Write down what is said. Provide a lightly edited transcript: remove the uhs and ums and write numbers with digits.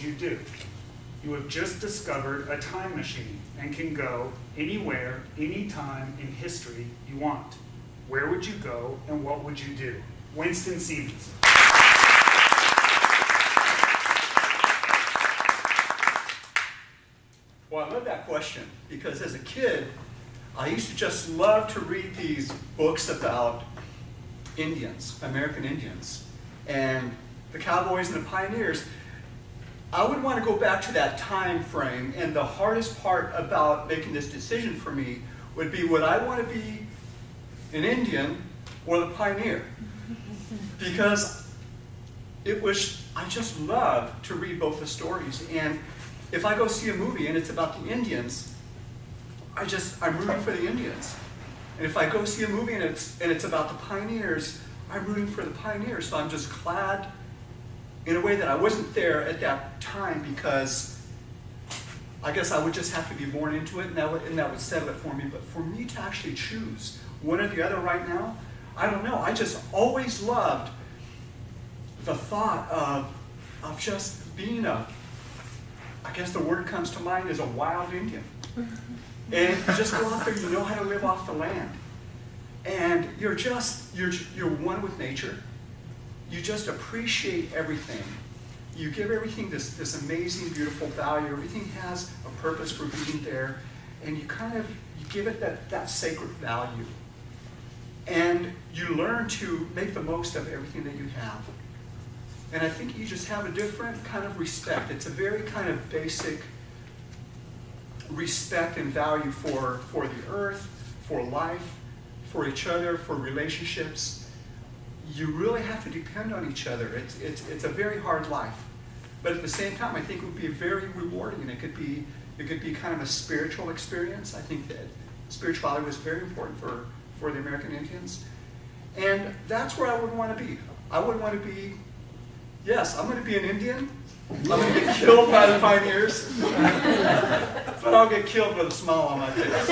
you do? You have just discovered a time machine and can go anywhere, anytime in history you want. Where would you go and what would you do? Winston Stevens. Well, I love that question because as a kid, I used to just love to read these books about Indians, American Indians, and the cowboys and the pioneers. I would want to go back to that time frame, and the hardest part about making this decision for me would be, would I want to be an Indian or the pioneer? Because I just love to read both the stories, and if I go see a movie and it's about the Indians, I'm rooting for the Indians. And if I go see a movie and it's about the pioneers, I'm rooting for the pioneers. So I'm just glad in a way that I wasn't there at that time, because I guess I would just have to be born into it, and that would settle it for me. But for me to actually choose one or the other right now, I don't know. I just always loved the thought of just being I guess the word comes to mind is a wild Indian. And you just go out there, you know how to live off the land. And you're one with nature. You just appreciate everything. You give everything this amazing, beautiful value. Everything has a purpose for being there. And you give it that sacred value. And you learn to make the most of everything that you have. And I think you just have a different kind of respect. It's a very kind of basic respect and value for the earth, for life, for each other, for relationships. You really have to depend on each other. It's a very hard life. But at the same time, I think it would be very rewarding. And it could be kind of a spiritual experience. I think that spirituality was very important for the American Indians. And that's where I would want to be. I would want to be, yes, I'm going to be an Indian. I'm going to get killed by the pioneers. But I'll get killed with a smile on my face.